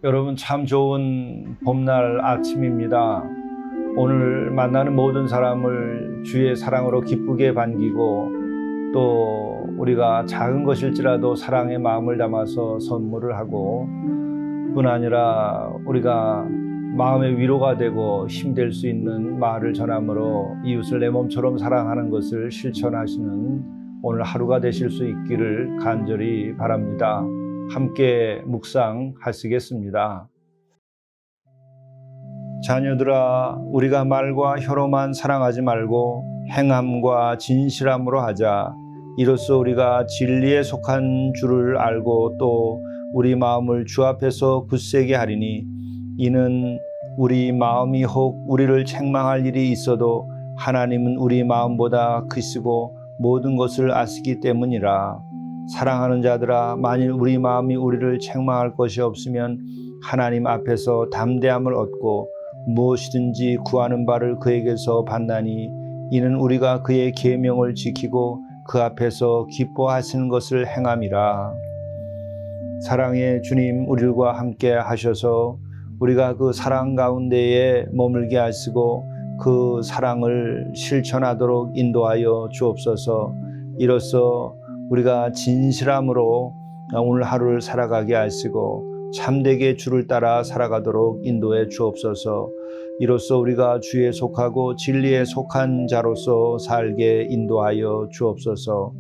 여러분, 참 좋은 봄날 아침입니다. 오늘 만나는 모든 사람을 주의 사랑으로 기쁘게 반기고, 또 우리가 작은 것일지라도 사랑의 마음을 담아서 선물을 하고, 뿐 아니라 우리가 마음의 위로가 되고 힘될 수 있는 말을 전함으로 이웃을 내 몸처럼 사랑하는 것을 실천하시는 오늘 하루가 되실 수 있기를 간절히 바랍니다. 함께 묵상하시겠습니다. 자녀들아, 우리가 말과 혀로만 사랑하지 말고 행함과 진실함으로 하자. 이로써 우리가 진리에 속한 줄을 알고 또 우리 마음을 주 앞에서 굳세게 하리니, 이는 우리 마음이 혹 우리를 책망할 일이 있어도 하나님은 우리 마음보다 크시고 모든 것을 아시기 때문이라. 사랑하는 자들아, 만일 우리 마음이 우리를 책망할 것이 없으면 하나님 앞에서 담대함을 얻고 무엇이든지 구하는 바를 그에게서 받나니, 이는 우리가 그의 계명을 지키고 그 앞에서 기뻐하시는 것을 행함이라. 사랑의 주님, 우리들과 함께 하셔서 우리가 그 사랑 가운데에 머물게 하시고 그 사랑을 실천하도록 인도하여 주옵소서. 이로써 우리가 진실함으로 오늘 하루를 살아가게 하시고 참되게 주를 따라 살아가도록 인도해 주옵소서. 이로써 우리가 주에 속하고 진리에 속한 자로서 살게 인도하여 주옵소서.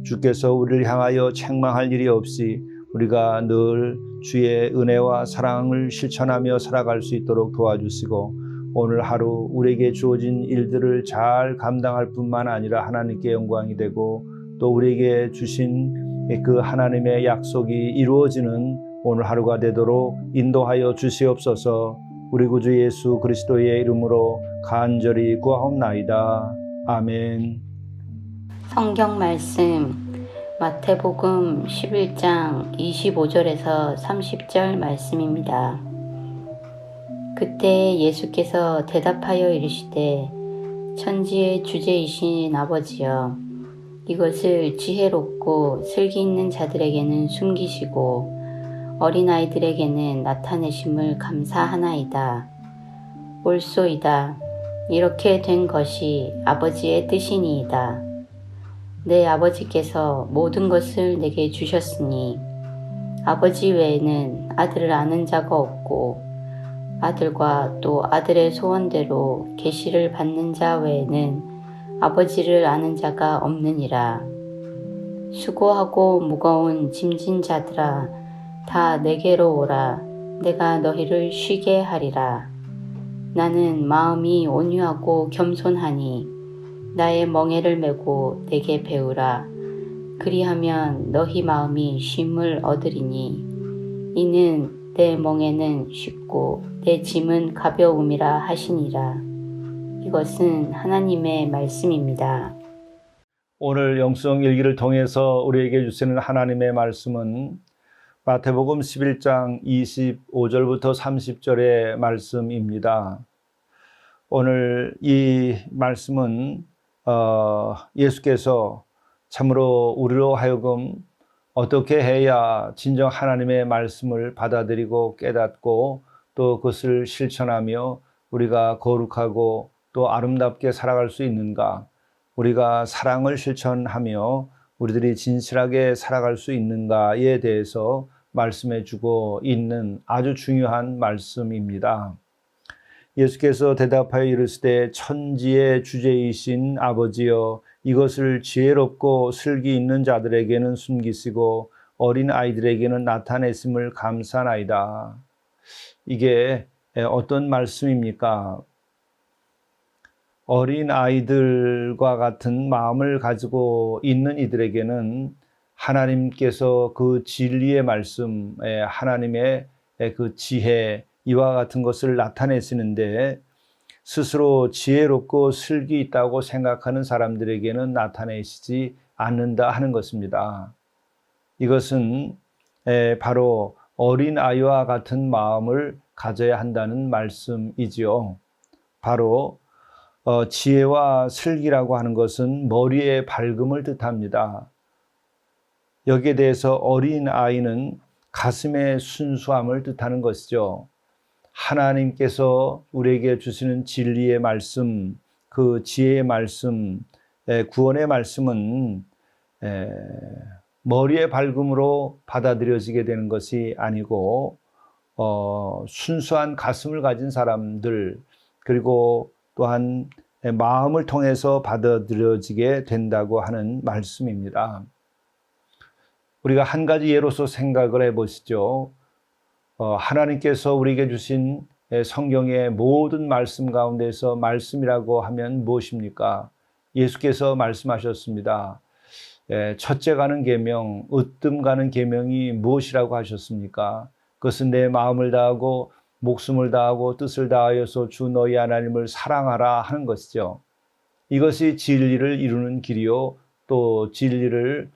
주께서 우리를 향하여 책망할 일이 없이 우리가 늘 주의 은혜와 사랑을 실천하며 살아갈 수 있도록 도와주시고, 오늘 하루 우리에게 주어진 일들을 잘 감당할 뿐만 아니라 하나님께 영광이 되고, 또 우리에게 주신 그 하나님의 약속이 이루어지는 오늘 하루가 되도록 인도하여 주시옵소서. 우리 구주 예수 그리스도의 이름으로 간절히 구하옵나이다. 아멘. 성경 말씀 마태복음 11장 25절에서 30절 말씀입니다. 그때 예수께서 대답하여 이르시되, 천지의 주제이신 아버지여, 이것을 지혜롭고 슬기 있는 자들에게는 숨기시고 어린아이들에게는 나타내심을 감사하나이다. 옳소이다. 이렇게 된 것이 아버지의 뜻이니이다. 내 아버지께서 모든 것을 내게 주셨으니 아버지 외에는 아들을 아는 자가 없고, 아들과 또 아들의 소원대로 계시를 받는 자 외에는 아버지를 아는 자가 없느니라. 수고하고 무거운 짐진 자들아, 다 내게로 오라. 내가 너희를 쉬게 하리라. 나는 마음이 온유하고 겸손하니 나의 멍에를 메고 내게 배우라. 그리하면 너희 마음이 쉼을 얻으리니, 이는 내 멍에는 쉽고 내 짐은 가벼움이라 하시니라. 이것은 하나님의 말씀입니다. 오늘 영성 일기를 통해서 우리에게 주시는 하나님의 말씀은 마태복음 11장 25절부터 30절의 말씀입니다. 오늘 이 말씀은 예수께서 참으로 우리로 하여금 어떻게 해야 진정 하나님의 말씀을 받아들이고 깨닫고 또 그것을 실천하며 우리가 거룩하고 또 아름답게 살아갈 수 있는가, 우리가 사랑을 실천하며 우리들이 진실하게 살아갈 수 있는가에 대해서 말씀해 주고 있는 아주 중요한 말씀입니다. 예수께서 대답하여 이르시되, 천지의 주제이신 아버지여, 이것을 지혜롭고 슬기 있는 자들에게는 숨기시고 어린 아이들에게는 나타내심을 감사나이다. 이게 어떤 말씀입니까? 어린 아이들과 같은 마음을 가지고 있는 이들에게는 하나님께서 그 진리의 말씀, 하나님의 그 지혜, 이와 같은 것을 나타내시는데 스스로 지혜롭고 슬기 있다고 생각하는 사람들에게는 나타내시지 않는다 하는 것입니다. 이것은 바로 어린 아이와 같은 마음을 가져야 한다는 말씀이지요. 바로 지혜와 슬기라고 하는 것은 머리의 밝음을 뜻합니다. 여기에 대해서 어린 아이는 가슴의 순수함을 뜻하는 것이죠. 하나님께서 우리에게 주시는 진리의 말씀, 그 지혜의 말씀, 구원의 말씀은 머리의 밝음으로 받아들여지게 되는 것이 아니고 순수한 가슴을 가진 사람들, 그리고 또한 마음을 통해서 받아들여지게 된다고 하는 말씀입니다. 우리가 한 가지 예로서 생각을 해보시죠. 하나님께서 우리에게 주신 성경의 모든 말씀 가운데서 말씀이라고 하면 무엇입니까? 예수께서 말씀하셨습니다. 첫째 가는 계명, 으뜸 가는 계명이 무엇이라고 하셨습니까? 그것은 내 마음을 다하고 목숨을 다하고 뜻을 다하여서 주 너희 하나님을 사랑하라 하는 것이죠. 이것이 진리를 이루는 길이요, 또 진리를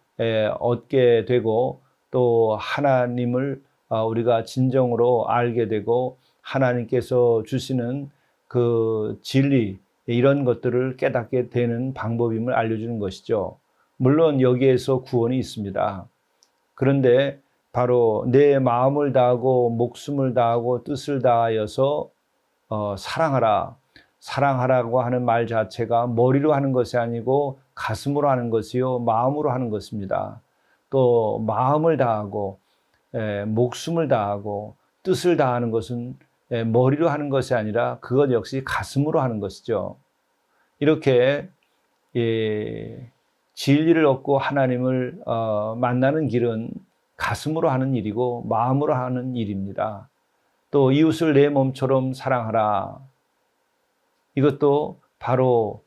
얻게 되고 또 하나님을 우리가 진정으로 알게 되고 하나님께서 주시는 그 진리, 이런 것들을 깨닫게 되는 방법임을 알려주는 것이죠. 물론 여기에서 구원이 있습니다. 그런데 바로 내 마음을 다하고 목숨을 다하고 뜻을 다하여서 사랑하라. 사랑하라고 하는 말 자체가 머리로 하는 것이 아니고 가슴으로 하는 것이요, 마음으로 하는 것입니다. 또 마음을 다하고 목숨을 다하고 뜻을 다하는 것은 머리로 하는 것이 아니라 그것 역시 가슴으로 하는 것이죠. 이렇게 진리를 얻고 하나님을 만나는 길은 가슴으로 하는 일이고 마음으로 하는 일입니다. 또 이웃을 내 몸처럼 사랑하라. 이것도 바로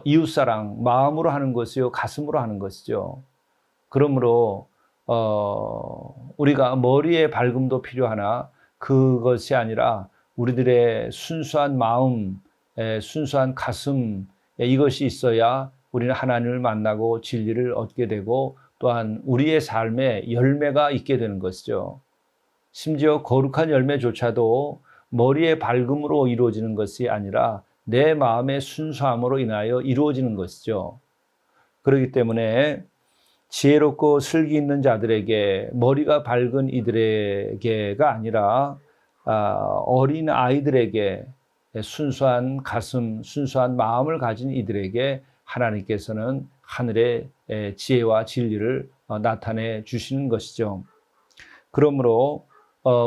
이웃사랑, 마음으로 하는 것이요, 가슴으로 하는 것이죠. 그러므로 우리가 머리의 밝음도 필요하나 그것이 아니라 우리들의 순수한 마음, 순수한 가슴, 이것이 있어야 우리는 하나님을 만나고 진리를 얻게 되고 또한 우리의 삶에 열매가 있게 되는 것이죠. 심지어 거룩한 열매조차도 머리의 밝음으로 이루어지는 것이 아니라 내 마음의 순수함으로 인하여 이루어지는 것이죠. 그렇기 때문에 지혜롭고 슬기 있는 자들에게, 머리가 밝은 이들에게가 아니라 어린 아이들에게, 순수한 가슴, 순수한 마음을 가진 이들에게 하나님께서는 하늘의 지혜와 진리를 나타내 주시는 것이죠. 그러므로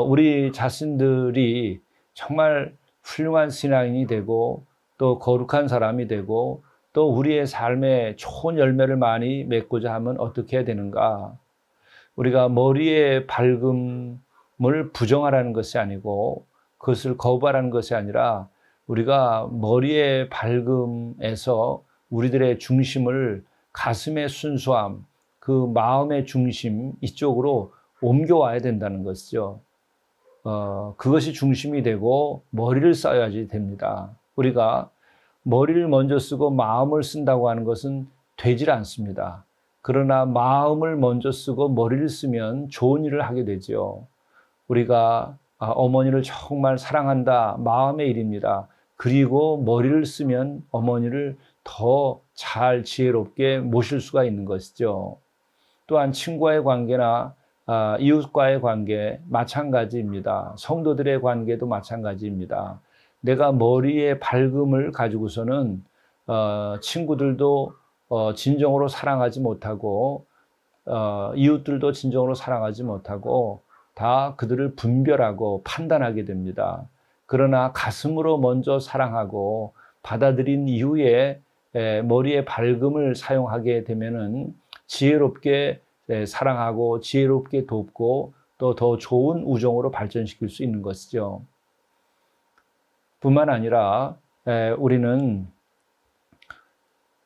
우리 자신들이 정말 훌륭한 신앙인이 되고 또 거룩한 사람이 되고 또 우리의 삶에 좋은 열매를 많이 맺고자 하면 어떻게 해야 되는가? 우리가 머리의 밝음을 부정하라는 것이 아니고 그것을 거부하라는 것이 아니라 우리가 머리의 밝음에서 우리들의 중심을 가슴의 순수함, 그 마음의 중심, 이쪽으로 옮겨와야 된다는 것이죠. 그것이 중심이 되고 머리를 써야지 됩니다. 우리가 머리를 먼저 쓰고 마음을 쓴다고 하는 것은 되질 않습니다. 그러나 마음을 먼저 쓰고 머리를 쓰면 좋은 일을 하게 되죠. 우리가 어머니를 정말 사랑한다, 마음의 일입니다. 그리고 머리를 쓰면 어머니를 더 잘 지혜롭게 모실 수가 있는 것이죠. 또한 친구와의 관계나 이웃과의 관계 마찬가지입니다. 성도들의 관계도 마찬가지입니다. 내가 머리에 밝음을 가지고서는 친구들도 진정으로 사랑하지 못하고 이웃들도 진정으로 사랑하지 못하고 다 그들을 분별하고 판단하게 됩니다. 그러나 가슴으로 먼저 사랑하고 받아들인 이후에 머리에 밝음을 사용하게 되면은 지혜롭게 사랑하고 지혜롭게 돕고 또 더 좋은 우정으로 발전시킬 수 있는 것이죠. 뿐만 아니라 우리는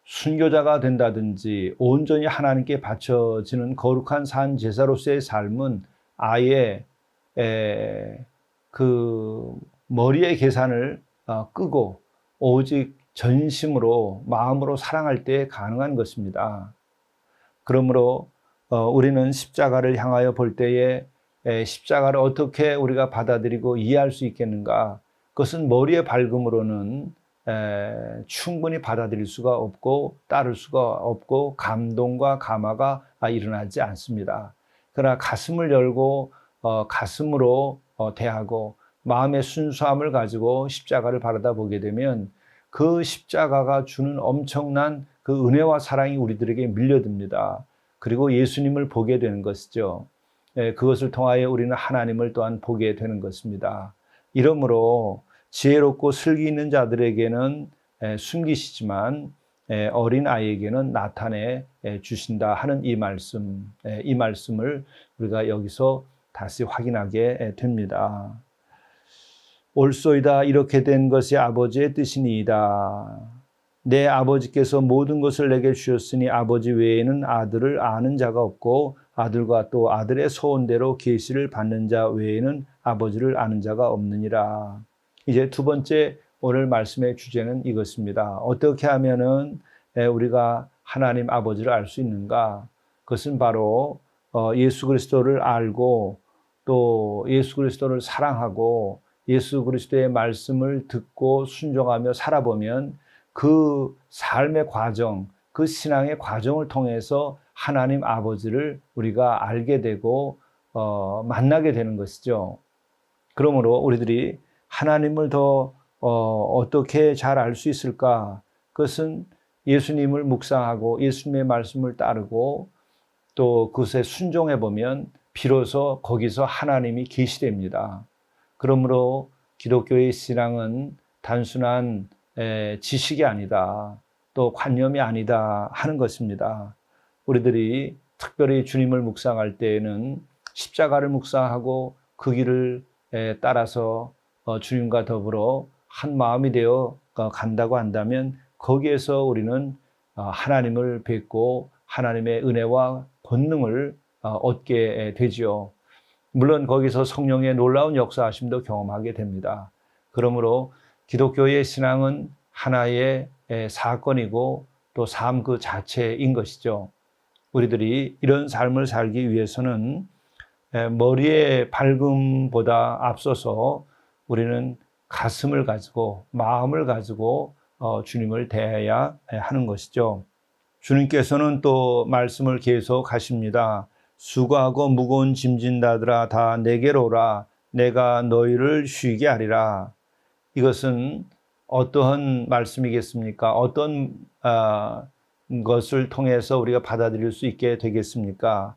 순교자가 된다든지 온전히 하나님께 바쳐지는 거룩한 산 제사로서의 삶은 아예 그 머리의 계산을 끄고 오직 전심으로 마음으로 사랑할 때 가능한 것입니다. 그러므로 우리는 십자가를 향하여 볼 때에 십자가를 어떻게 우리가 받아들이고 이해할 수 있겠는가? 그것은 머리의 밝음으로는 충분히 받아들일 수가 없고 따를 수가 없고 감동과 감화가 일어나지 않습니다. 그러나 가슴을 열고 가슴으로 대하고 마음의 순수함을 가지고 십자가를 바라다 보게 되면 그 십자가가 주는 엄청난 그 은혜와 사랑이 우리들에게 밀려듭니다. 그리고 예수님을 보게 되는 것이죠. 그것을 통하여 우리는 하나님을 또한 보게 되는 것입니다. 이러므로 지혜롭고 슬기 있는 자들에게는 숨기시지만 어린 아이에게는 나타내 주신다 하는 이 말씀을 우리가 여기서 다시 확인하게 됩니다. 옳소이다. 이렇게 된 것이 아버지의 뜻이니이다. 내 아버지께서 모든 것을 내게 주셨으니 아버지 외에는 아들을 아는 자가 없고 아들과 또 아들의 소원대로 계시를 받는 자 외에는 아버지를 아는 자가 없느니라. 이제 두 번째 오늘 말씀의 주제는 이것입니다. 어떻게 하면은 우리가 하나님 아버지를 알 수 있는가? 그것은 바로 예수 그리스도를 알고 또 예수 그리스도를 사랑하고 예수 그리스도의 말씀을 듣고 순종하며 살아보면 그 삶의 과정, 그 신앙의 과정을 통해서 하나님 아버지를 우리가 알게 되고 만나게 되는 것이죠. 그러므로 우리들이 하나님을 더 어떻게 잘 알 수 있을까? 그것은 예수님을 묵상하고 예수님의 말씀을 따르고 또 그것에 순종해 보면 비로소 거기서 하나님이 계시됩니다. 그러므로 기독교의 신앙은 단순한 지식이 아니다, 또 관념이 아니다 하는 것입니다. 우리들이 특별히 주님을 묵상할 때에는 십자가를 묵상하고 그 길을 따라서 주님과 더불어 한 마음이 되어 간다고 한다면 거기에서 우리는 하나님을 뵙고 하나님의 은혜와 권능을 얻게 되지요. 물론 거기서 성령의 놀라운 역사하심도 경험하게 됩니다. 그러므로 기독교의 신앙은 하나의 사건이고 또 삶 그 자체인 것이죠. 우리들이 이런 삶을 살기 위해서는 머리의 밝음보다 앞서서 우리는 가슴을 가지고 마음을 가지고 주님을 대해야 하는 것이죠. 주님께서는 또 말씀을 계속 하십니다. 수고하고 무거운 짐진 자들아 다 내게로 오라. 내가 너희를 쉬게 하리라. 이것은 어떠한 말씀이겠습니까? 어떤 것을 통해서 우리가 받아들일 수 있게 되겠습니까?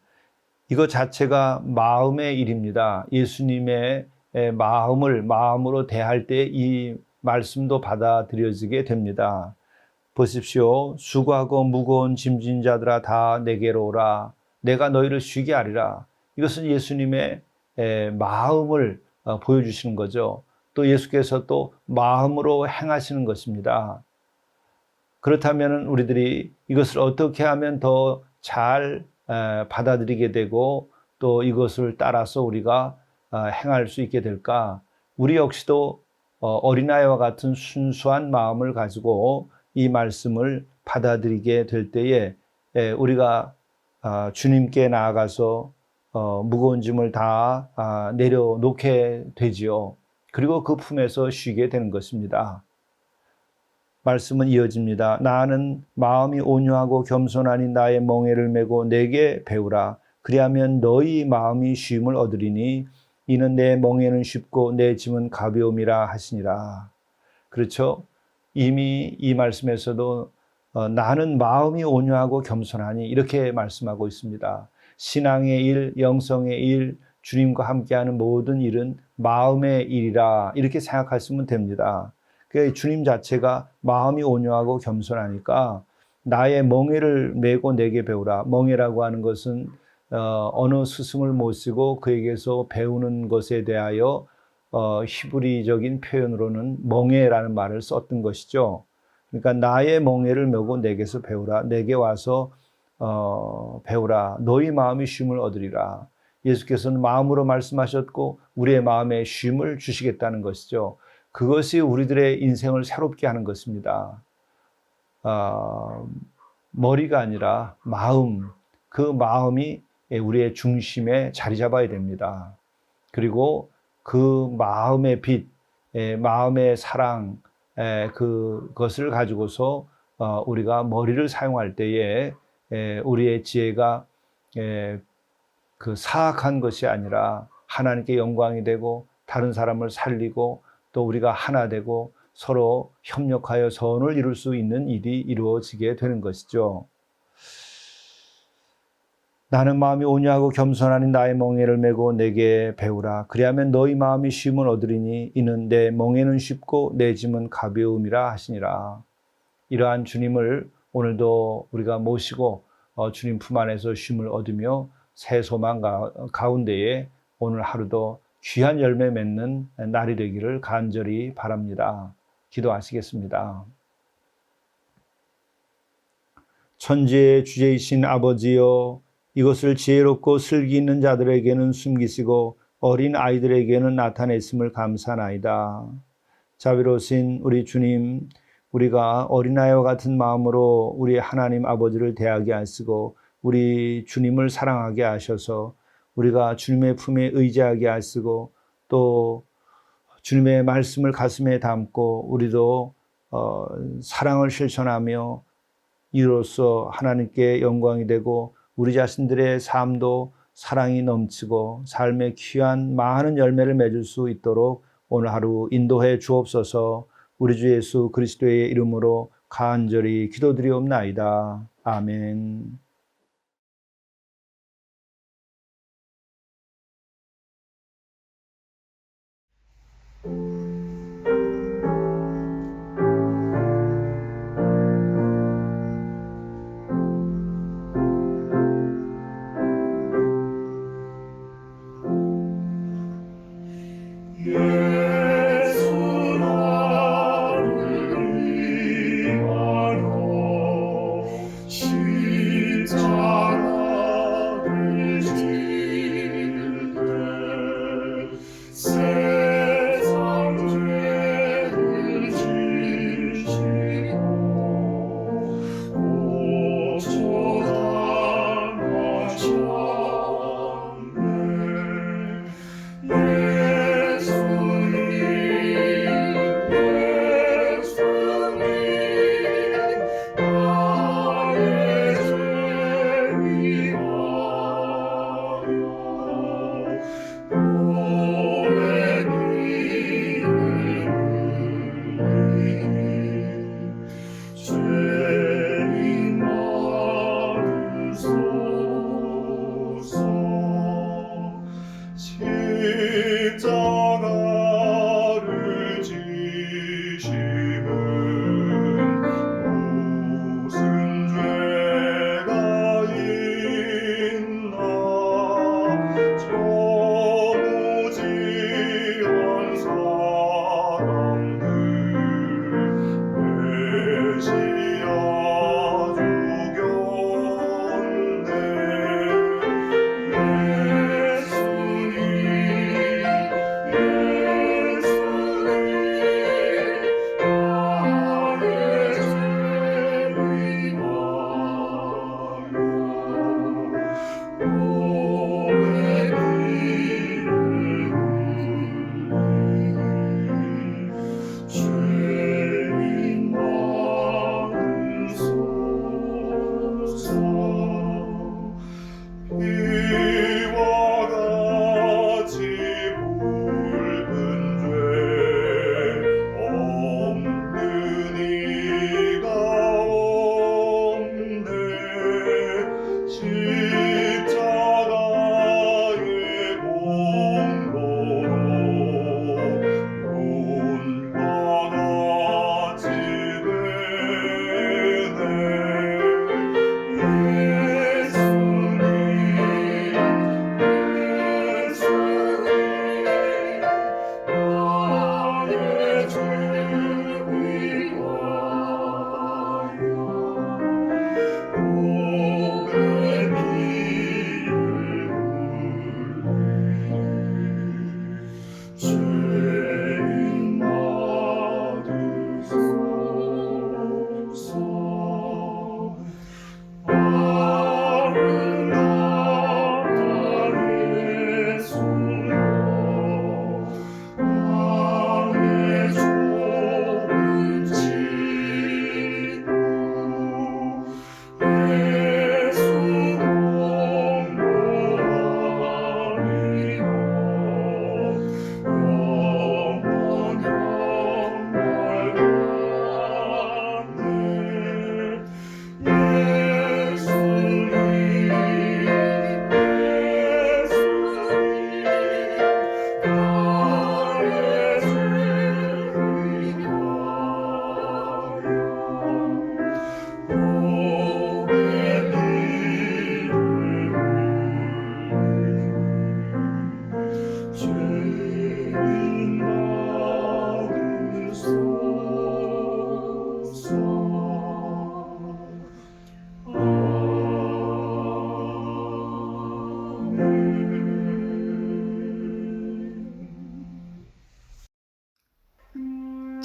이것 자체가 마음의 일입니다. 예수님의 마음으로 대할 때 이 말씀도 받아들여지게 됩니다. 보십시오. 수고하고 무거운 짐진 자들아 다 내게로 오라. 내가 너희를 쉬게 하리라. 이것은 예수님의 마음을 보여주시는 거죠. 또 예수께서 또 마음으로 행하시는 것입니다. 그렇다면 우리들이 이것을 어떻게 하면 더 잘 받아들이게 되고 또 이것을 따라서 우리가 행할 수 있게 될까? 우리 역시도 어린아이와 같은 순수한 마음을 가지고 이 말씀을 받아들이게 될 때에 우리가 주님께 나아가서 무거운 짐을 다 내려놓게 되지요. 그리고 그 품에서 쉬게 되는 것입니다. 말씀은 이어집니다. 나는 마음이 온유하고 겸손하니 나의 멍에를 메고 내게 배우라. 그리하면 너희 마음이 쉼을 얻으리니 이는 내 멍에는 쉽고 내 짐은 가벼움이라 하시니라. 그렇죠? 이미 이 말씀에서도 나는 마음이 온유하고 겸손하니 이렇게 말씀하고 있습니다. 신앙의 일, 영성의 일, 주님과 함께하는 모든 일은 마음의 일이라 이렇게 생각하시면 됩니다. 그 주님 자체가 마음이 온유하고 겸손하니까 나의 멍에를 메고 내게 배우라. 멍에라고 하는 것은 어느 스승을 모시고 그에게서 배우는 것에 대하여 히브리적인 표현으로는 멍에라는 말을 썼던 것이죠. 그러니까 나의 멍에를 메고 내게서 배우라. 내게 와서 배우라. 너희 마음이 쉼을 얻으리라. 예수께서는 마음으로 말씀하셨고 우리의 마음에 쉼을 주시겠다는 것이죠. 그것이 우리들의 인생을 새롭게 하는 것입니다. 머리가 아니라 마음, 그 마음이 우리의 중심에 자리 잡아야 됩니다. 그리고 그 마음의 빛, 마음의 사랑, 그것을 가지고서 우리가 머리를 사용할 때에 우리의 지혜가 그 사악한 것이 아니라 하나님께 영광이 되고 다른 사람을 살리고 또 우리가 하나 되고 서로 협력하여 선을 이룰 수 있는 일이 이루어지게 되는 것이죠. 나는 마음이 온유하고 겸손하니 나의 멍에를 메고 내게 배우라. 그리하면 너희 마음이 쉼을 얻으리니 이는 내 멍에는 쉽고 내 짐은 가벼움이라 하시니라. 이러한 주님을 오늘도 우리가 모시고 주님 품 안에서 쉼을 얻으며 새 소망 가운데에 오늘 하루도 귀한 열매 맺는 날이 되기를 간절히 바랍니다. 기도하시겠습니다. 천지의 주제이신 아버지여, 이것을 지혜롭고 슬기 있는 자들에게는 숨기시고 어린 아이들에게는 나타냈음을 감사나이다. 자비로우신 우리 주님, 우리가 어린아이와 같은 마음으로 우리 하나님 아버지를 대하게 하시고 우리 주님을 사랑하게 하셔서 우리가 주님의 품에 의지하게 하시고 또 주님의 말씀을 가슴에 담고 우리도 사랑을 실천하며 이로써 하나님께 영광이 되고 우리 자신들의 삶도 사랑이 넘치고 삶의 귀한 많은 열매를 맺을 수 있도록 오늘 하루 인도해 주옵소서. 우리 주 예수 그리스도의 이름으로 간절히 기도드리옵나이다. 아멘. 예수 나를 위하여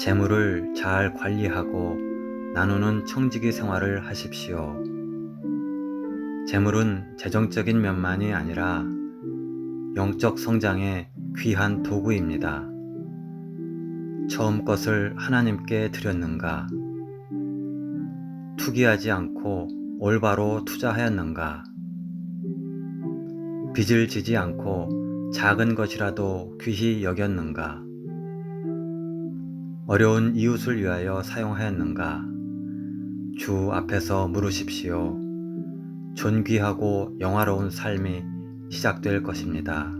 재물을 잘 관리하고 나누는 청지기 생활을 하십시오. 재물은 재정적인 면만이 아니라 영적 성장의 귀한 도구입니다. 처음 것을 하나님께 드렸는가? 투기하지 않고 올바로 투자하였는가? 빚을 지지 않고 작은 것이라도 귀히 여겼는가? 어려운 이웃을 위하여 사용하였는가? 주 앞에서 물으십시오. 존귀하고 영화로운 삶이 시작될 것입니다.